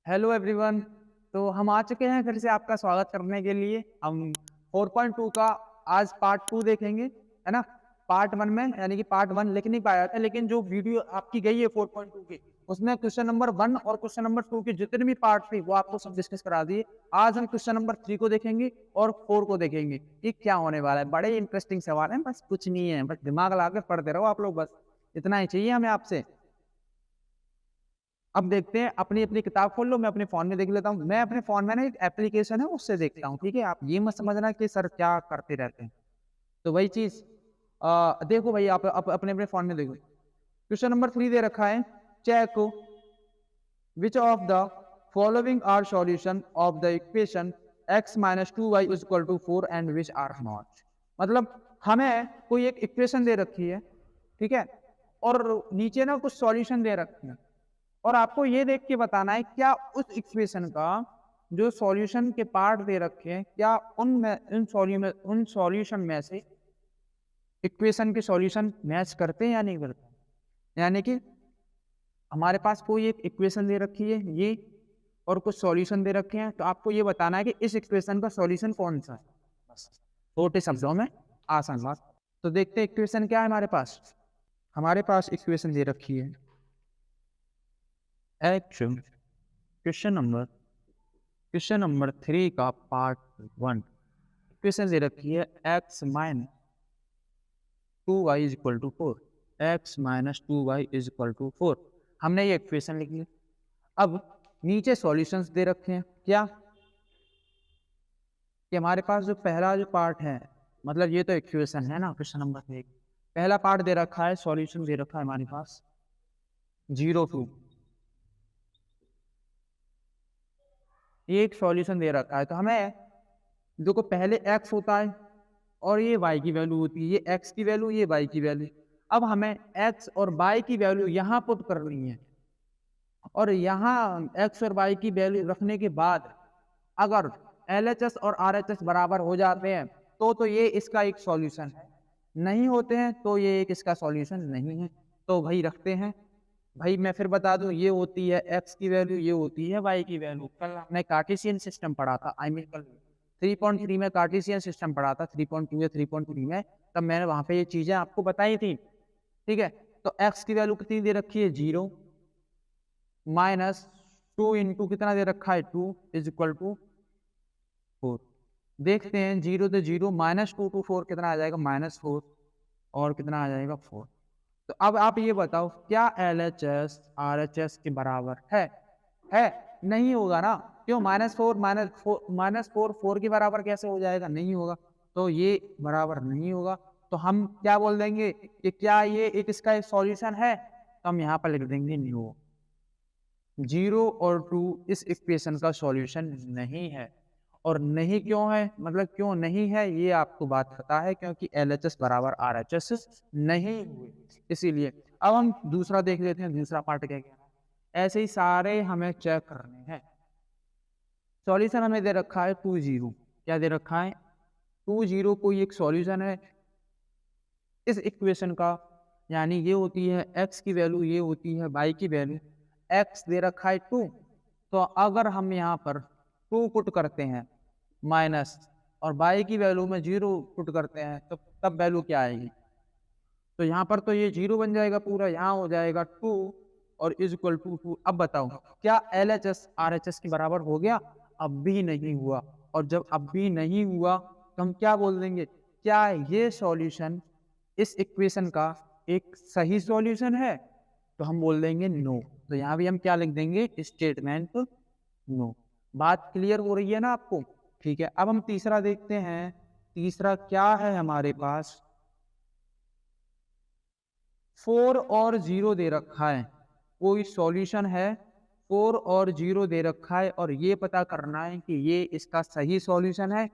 Hello everyone. तो हम आ चुके हैं फिर से आपका स्वागत करने के लिए। हम 4.2 का आज पार्ट 2 देखेंगे, है ना। पार्ट 1 में यानी कि पार्ट 1 लिख नहीं पाया था, लेकिन जो वीडियो आपकी गई है 4.2 की, उसमें क्वेश्चन नंबर 1 और क्वेश्चन नंबर 2 के जितने भी पार्ट थे वो आपको सब डिस्कस करा दिए। आज हम क्वेश्चन नंबर 3 को देखेंगे और 4 को देखेंगे कि क्या होने वाला है। बड़े इंटरेस्टिंग सवाल है, बस कुछ नहीं है, बस दिमाग लगा के पढ़ते रहो आप लोग, बस इतना ही चाहिए हमें आपसे। अब देखते हैं, अपनी अपनी किताब खोल लो, मैं अपने फोन में देख लेता हूँ। मैं अपने फोन में ना एक एप्लीकेशन है उससे देखता हूँ, ठीक है। आप ये मत समझना कि सर क्या करते रहते हैं। तो वही चीज देखो भाई, आप अपने अपने फोन में देखो। क्वेश्चन नंबर 3 दे रखा है, check which of the following are solution of the equation x minus 2y is equal to 4 and which are not. मतलब हमें कोई एक इक्वेशन दे रखी है, ठीक है, और नीचे ना कुछ सॉल्यूशन दे रखे हैं, और आपको ये देख के बताना है क्या उस इक्वेशन का जो सॉल्यूशन के पार्ट दे रखे हैं, क्या उन सॉल्यूशन में से इक्वेशन के सॉल्यूशन मैच करते हैं या नहीं करते। यानी कि हमारे पास कोई एक इक्वेशन दे रखी है ये, और कुछ सॉल्यूशन दे रखे हैं, तो आपको ये बताना है कि इस इक्वेशन का सॉल्यूशन कौन सा है। बस छोटे शब्दों में, आसान बात। तो देखते हैं इक्वेशन क्या है हमारे पास। हमारे पास इक्वेशन दे रखी है एक्शन। क्वेश्चन नंबर 3 का पार्ट 1। इक्वेशन दे रखी है x minus 2y is equal to 4। x minus 2y is equal to 4, हमने ये इक्वेशन लिख ली। अब नीचे सॉल्यूशंस दे रखे हैं क्या, कि हमारे पास जो पहला जो पार्ट है, मतलब ये तो इक्वेशन है ना क्वेश्चन नंबर 3, पहला पार्ट दे रखा है, सॉल्यूशन दे रखा है हमारे पास 0 2। ये एक सॉल्यूशन दे रखा है, तो हमें देखो पहले x होता है और ये y की वैल्यू होती है, ये x की वैल्यू, ये y की वैल्यू। अब हमें x और y की वैल्यू यहाँ पुट करनी है, और यहाँ x और y की वैल्यू रखने के बाद अगर LHS और RHS बराबर हो जाते हैं तो ये इसका एक सॉल्यूशन है, नहीं होते हैं तो ये एक इसका सॉल्यूशन नहीं है। तो भाई रखते हैं। भाई मैं फिर बता दूं, ये होती है x की वैल्यू, ये होती है y की वैल्यू। कल हमने कार्टेशियन सिस्टम पढ़ा था, आई मीन कल 3.3 में कार्टेशियन सिस्टम पढ़ा था, 3.2 या 3.3 में, तब मैंने वहां पे ये चीजें आपको बताई थी, ठीक है। तो x की वैल्यू कितनी दे रखी है 0, माइनस 2 इंटू कितना दे रखा है 2 इज इक्वल टू 4। देखते हैं 0 तो 0, माइनस 2 टू 4 कितना आ जाएगा -4, और कितना आ जाएगा 4। तो अब आप ये बताओ क्या LHS RHS के बराबर है? नहीं होगा ना। क्यों? -4 4 के बराबर कैसे हो जाएगा? नहीं होगा। तो ये बराबर नहीं होगा। तो हम क्या बोल देंगे कि क्या ये एक इसका एक सॉल्यूशन है? तो हम यहाँ पर लिख देंगे नो। 0 और 2 इस इक्वेशन का सॉल्यूशन नहीं है। और नहीं क्यों है, मतलब क्यों नहीं है, ये आपको बात पता है, क्योंकि LHS बराबर RHS नहीं हुए, इसीलिए। अब हम दूसरा देख लेते हैं, दूसरा पार्ट क्या कहना है। ऐसे ही सारे हमें चेक करने हैं। सॉल्यूशन हमें दे रखा है 2 0। क्या दे रखा है? 2 0 कोई एक सॉल्यूशन है इस इक्वेशन का, यानी ये होती है x की वैल्यू, ये होती है y की वैल्यू। x दे रखा है 2, तो अगर हम यहाँ पर 2 पुट करते हैं माइनस, और y की वैल्यू में 0 पुट करते हैं, तो तब वैल्यू क्या आएगी? तो यहाँ पर तो ये 0 बन जाएगा पूरा, यहाँ हो जाएगा 2 और इज इक्वल टू 2। अब बताओ क्या LHS RHS के बराबर हो गया? अब भी नहीं हुआ। और जब अब भी नहीं हुआ तो हम क्या बोल देंगे, क्या ये सॉल्यूशन इस इक्वेशन का एक सही सॉल्यूशन है? तो हम बोल देंगे नो। तो यहाँ भी हम क्या लिख देंगे? Statement no. बात क्लियर हो रही है ना आपको? ठीक है। अब हम तीसरा देखते हैं। तीसरा क्या है हमारे पास? 4 और 0 दे रखा है, कोई सॉल्यूशन है, 4 और 0 दे रखा है, और ये पता करना है कि ये इसका सही सॉल्यूशन है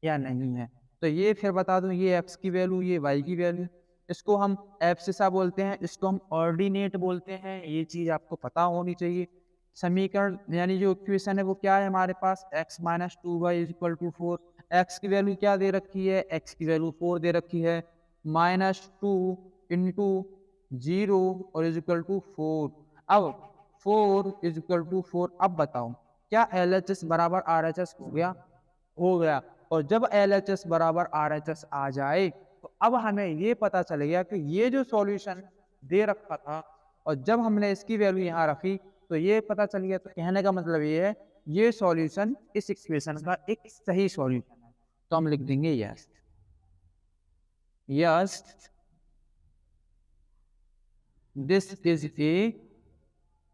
या नहीं है। तो ये फिर बता दूं, ये x की वैल्यू, ये y की वैल्यू, इसको हम एब्सिसा बोलते हैं, इसको हम ऑर्डिनेट बोलते हैं। ये चीज आपको पता होनी चाहिए। समीकरण यानी जो इक्वेशन है वो क्या है हमारे पास? x minus 2y is equal to 4। x की वैल्यू क्या दे रखी है? x की वैल्यू 4 दे रखी है, -2 इंटू 0 और इज इक्वल टू 4। अब 4 इज इक्वल टू 4। अब बताओ क्या LHS बराबर RHS हो गया? हो गया। और जब LHS बराबर RHS आ जाए तो अब हमें ये पता चल गया कि ये जो सॉल्यूशन दे रखा था और जब हमने इसकी वैल्यू यहाँ रखी तो ये पता चल गया। तो कहने का मतलब ये है ये सॉल्यूशन इस इक्वेशन का एक सही सॉल्यूशन है। तो हम लिख देंगे yes, yes this is a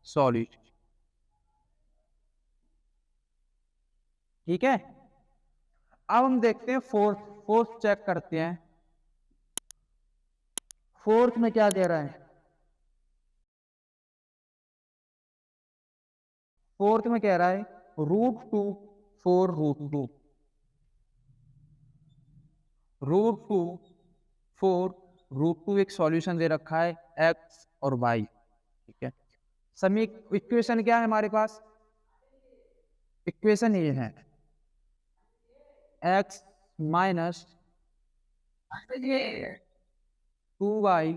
solution. ठीक है, अब हम देखते हैं फोर्थ। फोर्थ चेक करते हैं। फोर्थ में क्या दे रहा है? फोर्थ में कह रहा है √2 4 √2, √2 4 √2 एक सॉल्यूशन दे रखा है एक्स और वाई। ठीक है, समी इक्वेशन क्या है हमारे पास? इक्वेशन ये है x माइनस 2y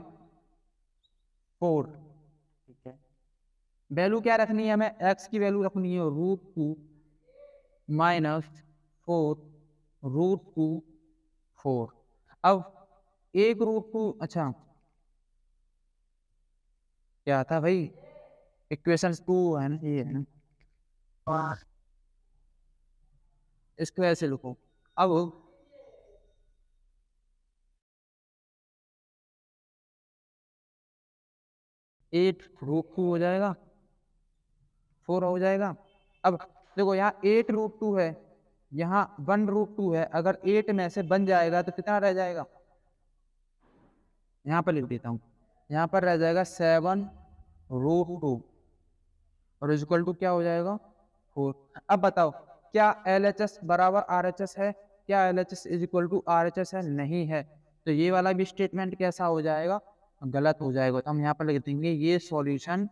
4। ठीक है, वैल्यू क्या रखनी है? हमें x की वैल्यू रखनी है √2 माइनस 4 √2 4। अब एक √2, अच्छा क्या था भाई? इक्वेशन 2 है ना, ये है ना, इसको ऐसे लिखो। अब 8 √2 हो जाएगा, 4 हो जाएगा। अब देखो यहाँ 8 √2 है, यहाँ 1 √2 है। अगर 8 में से बन जाएगा तो कितना रह जाएगा? यहाँ पर लिख देता हूँ, यहाँ पर रह जाएगा 7 √2 और इक्वल टू क्या हो जाएगा? 4। अब बताओ क्या LHS बराबर RHS है? क्या LHS is equal to RHS है? नहीं है। तो ये वाला भी स्टेटमेंट कैसा हो जाएगा? गलत हो जाएगा। तो हम यहाँ पर लिख देंगे ये सॉल्यूशन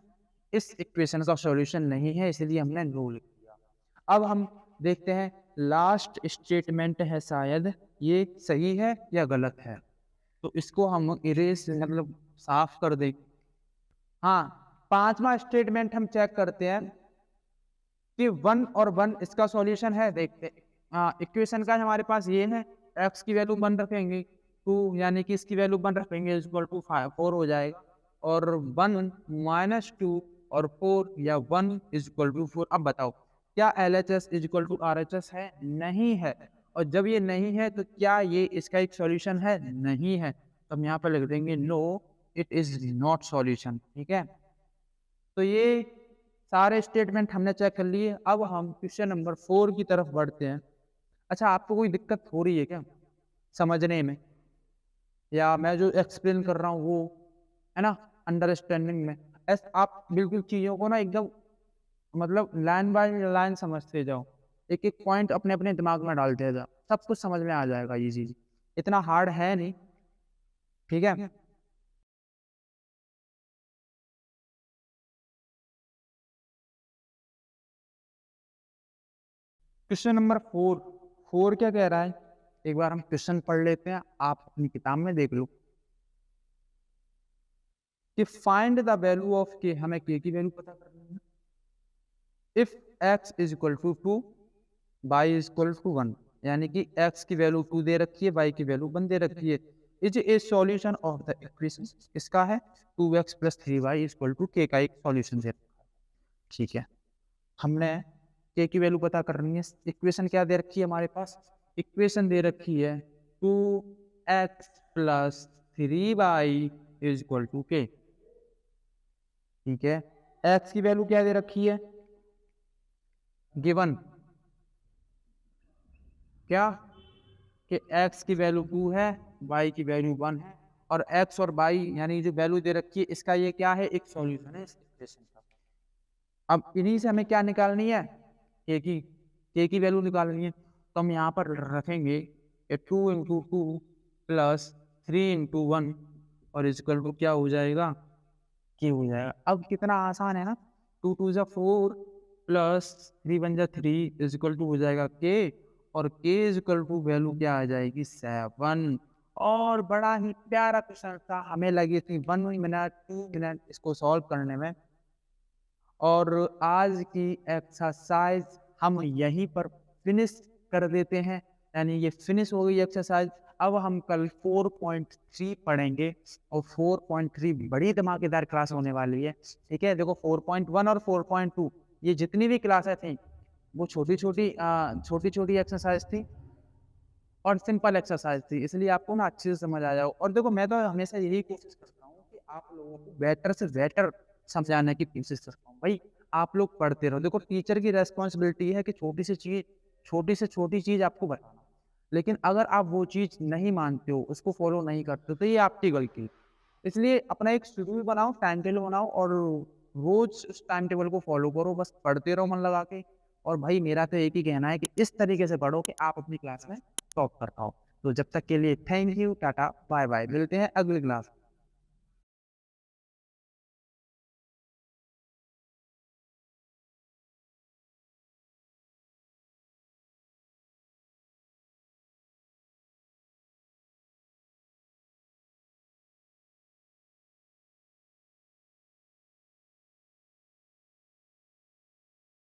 इस इक्वेशन का सॉल्यूशन नहीं है, इसलिए हमने नो लिख दिया। अब हम देखते हैं लास्ट स्टेटमेंट है, शायद ये सही है या गलत है। तो इसको हम इरेज मतलब साफ कर दें। हाँ, पांचवा स्टेटमेंट हम चेक करते हैं कि 1 और 1 इसका सॉल्यूशन है। देखते हैं, हाँ इक्वेशन का हमारे पास ये है, x की वैल्यू 1 रखेंगे 2, यानी कि इसकी वैल्यू 1 रखेंगे इक्वल टू 4 हो जाएगा। और 1 माइनस 2 और 4 या 1 इज इक्वल टू 4। अब बताओ क्या LHS is equal to RHS है? नहीं है। और जब ये नहीं है तो क्या ये इसका एक सॉल्यूशन है? नहीं है। तो हम यहाँ पर लिख देंगे no it is not solution. ठीक है, तो ये सारे स्टेटमेंट हमने चेक कर लिए। अब हम क्वेश्चन नंबर 4 की तरफ बढ़ते हैं। अच्छा, आपको कोई दिक्कत हो रही है क्या समझने में, या मैं जो एक्सप्लेन कर रहा हूँ वो है ना अंडरस्टैंडिंग में? आप बिल्कुल चीज़ों को ना एकदम मतलब लाइन बाय लाइन समझते जाओ, एक एक पॉइंट अपने अपने दिमाग में डालते जाओ, सब कुछ समझ में आ जाएगा। ये चीज़ इतना हार्ड है नहीं। ठीक है, क्वेश्चन नंबर 4। 4 क्या कह रहा है? एक बार हम क्वेश्चन पढ़ लेते हैं, आप अपनी किताब में देख लो कि फाइंड द वैल्यू ऑफ के, हमें के की वैल्यू पता करनी है। If x is equal to 2 y is equal to 1, यानी कि x की वैल्यू 2 दे रखी है, y की वैल्यू 1 दे रखी है। Is a solution of the equation, इसका है 2x plus 3y is equal to के का एक सॉल्यूशन दे रखा है। ठीक है, हमने के की वैल्यू पता करनी है। इक्वेशन क्या दे रखी है हमारे पास? इक्वेशन दे रखी है 2x plus 3y is equal to के। ठीक है, x की वैल्यू क्या दे रखी है? गिवन क्या कि x की वैल्यू 2 है, y की वैल्यू 1 है, और x और y यानी जो वैल्यू दे रखी है इसका ये क्या है? एक सॉल्यूशन है इस इक्वेशन का। अब इन्हीं से हमें क्या निकालनी है? के की वैल्यू निकालनी है। तो हम यहाँ पर रखेंगे 2 × 2 प्लस 3 × 1 और इक्वल टू क्या हो जाएगा? के हो जाएगा। अब कितना आसान है ना, 2 2 जा 4 प्लस 3 1 जा 3 इज इक्वल टू हो जाएगा के, और के इज इक्वल टू वैल्यू क्या आ जाएगी? 7। और बड़ा ही प्यारा क्वेश्चन था, हमें लगी थी 1 मिनट 2 मिनट इसको सॉल्व करने में, और आज की एक्सरसाइज हम यहीं पर फिनिश कर देते हैं, यानी ये फिनिश हो गई एक्सरसाइज। अब हम कल 4.3 पढ़ेंगे और 4.3 बड़ी धमाकेदार क्लास होने वाली है। ठीक है, देखो 4.1 और 4.2 ये जितनी भी क्लासें थी वो छोटी-छोटी एक्सरसाइज थी और सिंपल एक्सरसाइज थी, इसलिए आपको ना अच्छे से समझ आ जाओ। और देखो मैं तो हमेशा यही कोशिश करता हूँ कि आप लोगों को बेटर से बेटर समझाने की कोशिश करता हूँ। भाई आप लोग पढ़ते रहो, देखो टीचर की रिस्पॉन्सिबिलिटी है कि छोटी से छोटी चीज़ आपको बताना। लेकिन अगर आप वो चीज़ नहीं मानते हो, उसको फॉलो नहीं करते हो, तो ये आपकी गलती है। इसलिए अपना एक शेड्यूल बनाओ, टाइम टेबल बनाओ और रोज़ उस टाइम टेबल को फॉलो करो, बस पढ़ते रहो मन लगा के। और भाई मेरा तो एक ही कहना है कि इस तरीके से पढ़ो कि आप अपनी क्लास में टॉप कर पाओ। तो जब तक के लिए thank you, tata, bye bye, मिलते हैं अगली क्लास में।